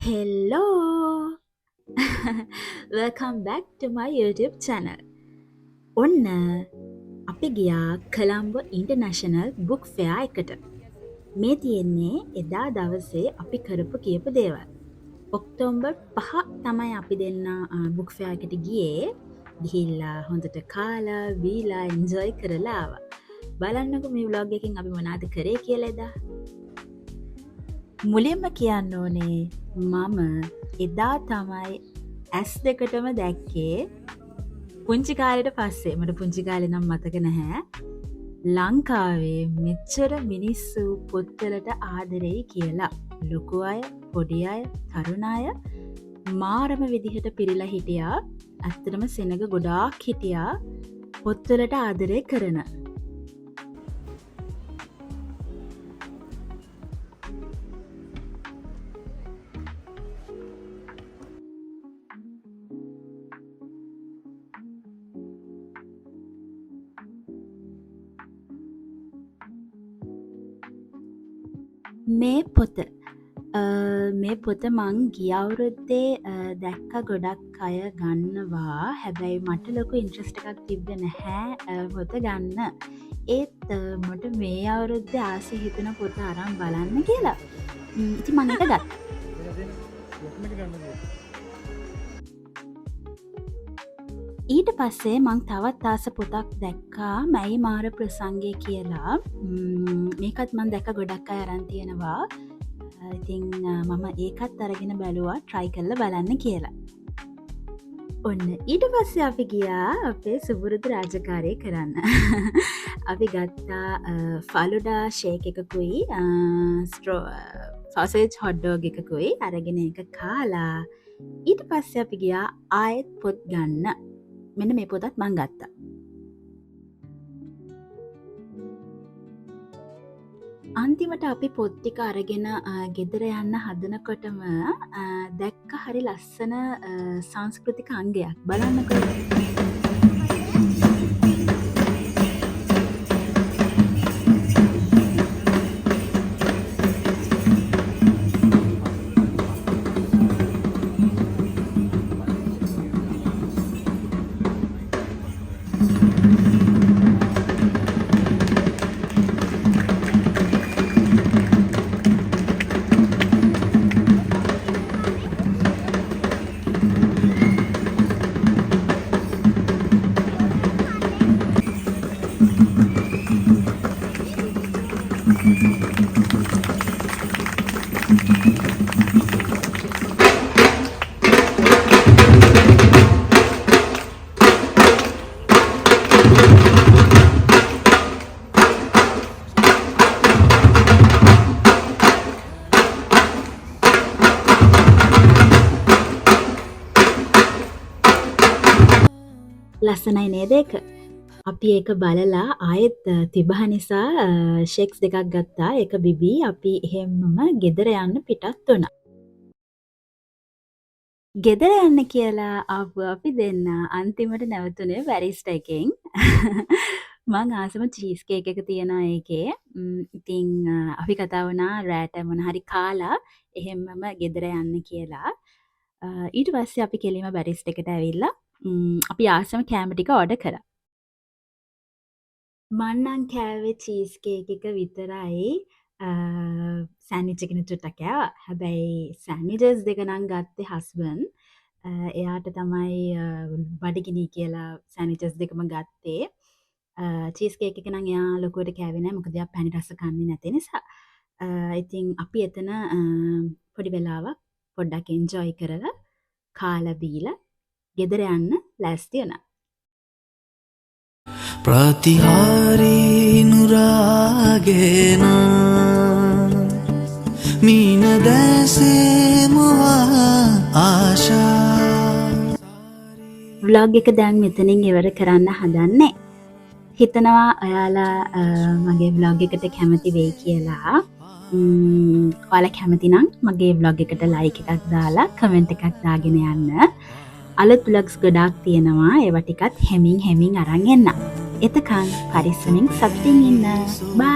Hello! Welcome back to my YouTube channel. ඔන්න අපි ගියා කොළඹ ඉන්ටර්නැෂනල් බුක් ෆෙයා එකට. මේ තියෙන්නේ එදා දවසේ අපි කරපු කියපු දේවල්. ඔක්තෝබර් 5 තමයි අපි දෙන්න බුක් ෆෙයා එකට ගියේ. ගිහිල්ලා හොඳට කාලා බීලා එන්ජොයි කරලා ආවා. බලන්නකෝ මේ vlog එකෙන් අපි මොනවද කරේ කියලා එදා. මුලින්ම කියන්න ඕනේ මම එදා තමයි ඇස් දෙකටම දැක්කේ පුංචි කාලෙට පස්සේ. මට පුංචි කාලේ නම් මතක නැහැ ලංකාවේ මෙච්චර මිනිස්සු පොත්වලට ආදරෙයි කියලා. ලොකු අය, පොඩි අය, තරුණ අය මාරම විදිහට පිරීලා හිටියා. ඇත්තටම සෙනග ගොඩාක් හිටියා පොත්වලට ආදරේ කරන. මේ පොත මං ගිය අවුරුද්දේ දැක්ක ගොඩක් අය ගන්නවා. හැබැයි මට ලොකු ඉන්ට්‍රස්ට් එකක් තිබ්බේ නැහැ පොත ගන්න. ඒත් මට මේ අවුරුද්දේ ආසෙ හිතුණ පොත අරන් බලන්න කියලා. ඉතින් මං ඒක ගත්තා. ඊට පස්සේ මං තවත් ආස පොතක් දැක්කා මැයි මාර ප්‍රසංගය කියලා. මේකත් මං දැක්ක ගොඩක් අය අරන් තියෙනවා. ඉතින් මම ඒකත් අරගෙන බැලුවා ට්‍රයි කරලා බලන්න කියලා. ඔන්න ඊට පස්සේ අපි ගියා අපේ සුපුරුදු රාජකාරිය කරන්න. අපි ගත්තා ෆලුඩා ෂේක් එකකුයි සොසේජ් හොට් ඩොග් එකකුයි අරගෙන එක කාලා ඊට පස්සේ අපි ගියා ආයෙත් පොත් ගන්න. මෙන්න මේ පොතත් මං ගත්තා. අන්තිමට අපි පොත් ටික අරගෙන ගෙදර යන්න හදනකොටම දැක්ක හරි ලස්සන සංස්කෘතික අංගයක්. බලන්නකෝ. ලස්සනයි නේද ඒක? අපි ඒක බලලා ආයෙත් තිබහ නිසා ෂෙක්ස් දෙකක් ගත්තා. ඒක බිබී අපි එහෙම්මම ගෙදර යන්න පිටත් වුණා. ගෙදර යන්න කියලා ආපු අපි දෙන්න අන්තිමට නැවතුනේ බැරිස්ටා එකෙන්. මං ආසම චීස් කේක් එක තියෙනවා ඒකේ. ඉතින් අපි කතා වුණා රෑට මොන හරි කාලා එහෙම්මම ගෙදර යන්න කියලා. ඊට පස්සේ අපි කෙලිම බැරිස්ටා එකට ඇවිල්ලා අපි ආසම කෑම ටික ඕඩර් කරා. මං නම් කෑවේ චීස් කේක් එක විතරයි. සෑන්ඩ්විච් එකෙන් චුට්ටක් කෑවා. හැබැයි සෑන්ඩ්විචස් දෙක නම් ගත්තේ හස්බන්ඩ්. එයාට තමයි බඩගිනි කියලා සෑන්ඩ්විචස් දෙකම ගත්තේ. චීස් කේක් එක නම් එයා ලොකුවට කෑවේ නැහැ. මොකද එයා පැණි රස කන්නේ නැති නිසා. ඉතින් අපි එතන පොඩි වෙලාවක් පොඩ්ඩක් එන්ජොයි කරලා කාලා බීලා ගෙදර යන්න ලෑස්ති වුණා. ප්‍රතිහාරී නුරාගෙන මීන දැසේ මොවා ආශා. vlog එක දැන් මෙතනින් ඉවර කරන්න හදන්නේ. හිතනවා ඔයාලා මගේ vlog එකට කැමති වෙයි කියලා. ඔයාලා කැමති නම් මගේ vlog එකට like එකක් දාලා comment එකක් දාගෙන යන්න. අලුත් vlogs ගොඩාක් තියෙනවා. ඒවා ටිකත් හැමින් අරන් එන්න. එතකන් පරිස්සමින් සතුටින් ඉන්න. බයි.